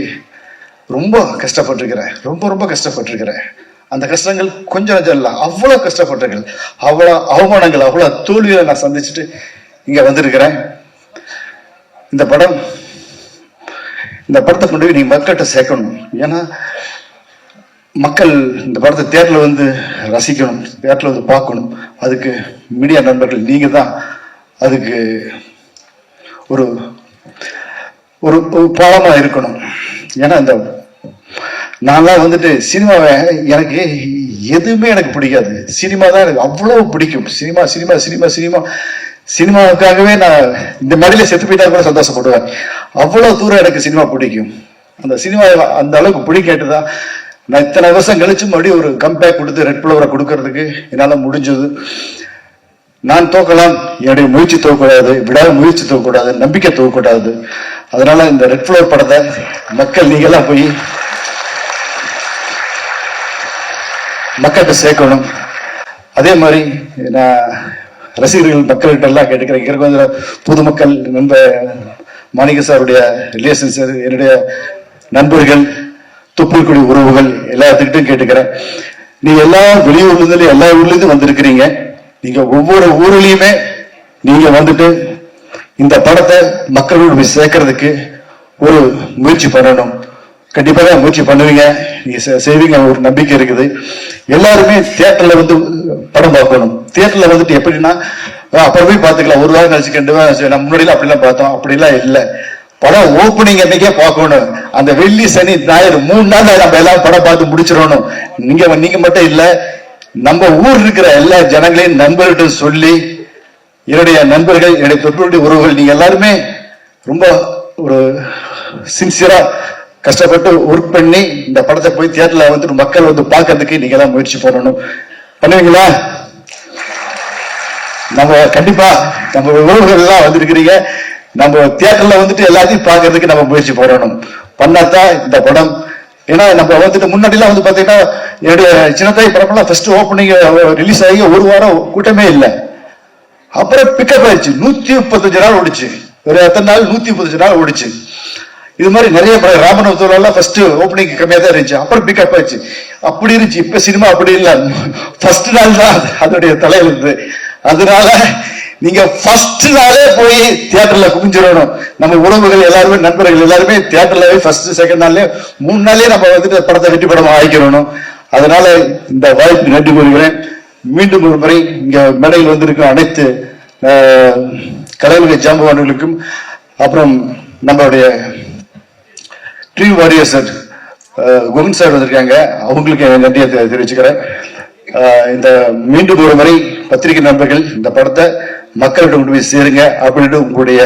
ரொம்ப கஷ்டப்பட்டிருக்கிறேன், ரொம்ப கஷ்டப்பட்டிருக்கிறேன். அந்த கஷ்டங்கள் கொஞ்சம் நஞ்சம் இல்லை, அவ்வளோ கஷ்டப்பட்டிருக்கேன், அவ்வளோ அவமானங்கள், அவ்வளோ தோல்வியை நான் சந்திச்சுட்டு இங்க வந்திருக்கிறேன். இந்த படத்தை கொண்டு போய் நீங்க மக்கள்கிட்ட சேர்க்கணும். ஏன்னா மக்கள் இந்த படத்தை தியேட்டர்ல வந்து ரசிக்கணும், தியேட்டர்ல வந்து பார்க்கணும். அதுக்கு மீடியா நண்பர்கள் நீங்க தான் அதுக்கு ஒரு ஒரு பாலமா இருக்கணும். ஏன்னா இந்த நான்லாம் வந்துட்டு சினிமாவை எனக்கு எதுவுமே எனக்கு பிடிக்காது, சினிமா தான் எனக்கு அவ்வளவு பிடிக்கும். சினிமாவுக்காகவே நான் இந்த மேடையில செத்து போயிட்டா கூட சந்தோஷப்படுவேன். அவ்வளவு தூரம் எனக்கு சினிமா பிடிக்கும். அந்த சினிமா அந்த அளவுக்கு பிடிக்கட்டுதான் நான் இத்தனை வருஷம் கழிச்சு மறுபடியும் ஒரு கம்பேக் கொடுத்து ரெட் ஃப்ளவரை கொடுக்கறதுக்கு என்னால முடிஞ்சது. நான் தோக்கலாம், என்னுடைய முயற்சி தோக்கக்கூடாது, விடாத முயற்சி தோக்கக்கூடாது, நம்பிக்கை தோக்கக்கூடாது. அதனால இந்த ரெட் ஃப்ளவர் படத்தை மக்கள் நீங்கெல்லாம் போய் மக்கள்கிட்ட சேர்க்கணும். அதே மாதிரி நான் ரசிகர்கள் மக்கள்கிட்ட எல்லாம் கேட்டுக்கிறேன். இங்கே கொஞ்சம் பொதுமக்கள் நண்பர் மாணிக்க சாருடைய ரிலேஷன் சார், என்னுடைய நண்பர்கள், துப்புக்குடி உறவுகள் எல்லாத்துக்கிட்டும் கேட்டுக்கிறேன். நீங்க எல்லாம் வெளியூர்லேருந்து எல்லா ஊர்லேருந்து வந்திருக்கிறீங்க. நீங்க ஒவ்வொரு ஊர்லயுமே நீங்க வந்துட்டு இந்த படத்தை மக்களோடு போய் சேர்க்கறதுக்கு ஒரு முயற்சி பண்ணணும். கண்டிப்பாக முயற்சி பண்ணுவீங்க, நீங்க செய்வீங்க, ஒரு நம்பிக்கை இருக்குது. எல்லாருமே தியேட்டர்ல வந்து படம் பார்க்கணும். தியேட்டர்ல வந்துட்டு எப்படின்னா அப்புறம் போய் பார்த்துக்கலாம், ஒரு வாரம் கழிச்சு 2 வாரம், நம்ம முன்னாடிலாம் அப்படிலாம் பார்த்தோம், அப்படிலாம் இல்லை. படம் ஓப்பனிங் அன்னைக்கே பார்க்கணும். அந்த வெள்ளி சனி ஞாயிறு 3 நாள் நம்ம எல்லாம் படம் பார்த்து முடிச்சிடணும். நீங்க மட்டும் இல்ல, நம்ம ஊர் இருக்கிற எல்லா ஜனங்களையும் நண்பர்கிட்ட சொல்லி, என்னுடைய நண்பர்கள், என்னுடைய தொற்றுடைய உறவுகள், நீங்க எல்லாருமே ரொம்ப ஒரு சின்சியரா கஷ்டப்பட்டு ஒர்க் பண்ணி இந்த படத்தை போய் தியேட்டர்ல வந்து மக்கள் வந்து பார்க்கறதுக்கு நீங்க எல்லாம் முயற்சி பண்ணணும். பண்ணுவீங்களா? நம்ம கண்டிப்பா நம்ம உறவுகள் எல்லாம் வந்திருக்கிறீங்க. நம்ம தியேட்டர்ல வந்துட்டு எல்லாத்தையும் பார்க்கறதுக்கு நம்ம முயற்சி பண்ணணும். பண்ணாதான் இந்த படம். ஏன்னா நம்ம வந்துட்டு முன்னாடி எல்லாம் வந்து பாத்தீங்கன்னா என்னுடைய சின்னத்தாய் படம்லாம் ஃபர்ஸ்ட் ஓப்பனிங் ரிலீஸ் ஆகி ஒரு வாரம் கூட்டமே இல்லை. அப்புறம் பிக்கப் ஆயிடுச்சு, 135 நாள் ஓடிச்சு. ஒரு எத்தனை நாள்? 135 நாள் ஓடிச்சு. இது மாதிரி நிறைய படம், ராமநாதபுரம் எல்லாம் ஃபர்ஸ்ட் ஓப்பனிங் கம்மியா தான் இருந்துச்சு, அப்புறம் பிக்கப் ஆயிடுச்சு. அப்படி இருந்துச்சு. இப்ப சினிமா அப்படி இல்லை, ஃபர்ஸ்ட் நாள் தான் அதோடைய தலையில இருந்து. அதனால நீங்க ஃபர்ஸ்ட் நாளே போய் தியேட்டர்ல குமிஞ்சிடணும். நம்ம உறவுகள் எல்லாருமே, நண்பர்கள் எல்லாருமே தியேட்டர்ல போய் ஃபர்ஸ்ட் செகண்ட் நாள்லயே 3 நாள்லயே நம்ம வந்துட்டு படத்தை வெற்றி படமா ஆக்கிடணும். அதனால இந்த வாய்ப்பு நன்றி கூறுகிறேன். மீண்டும் ஒரு முறை இங்க மேடையில் வந்திருக்கும் அனைத்து கலைஞர்கள் ஜாம்பவான்களுக்கும், அப்புறம் நம்மளுடைய tree warrior sir Govind sir வந்திருக்காங்க, அவங்களுக்கு நன்றியை தெரிவிச்சுக்கிறேன். இந்த மீண்டும் ஒரு முறை பத்திரிகை நண்பர்கள் இந்த படத்தை மக்களிடம் கொண்டு போய் சேருங்க அப்படின்னு உங்களுடைய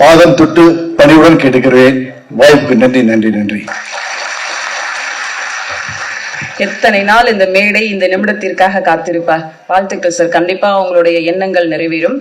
பாதம் தொட்டு பணிவுடன் கேட்டுக்கிறேன். வாய்ப்புக்கு நன்றி நன்றி நன்றி. எத்தனை நாள் இந்த மேடை இந்த நிமிடத்திற்காக காத்திருப்பார். வாழ்த்துக்கள் சார். கண்டிப்பா உங்களுடைய எண்ணங்கள் நிறைவேறும்.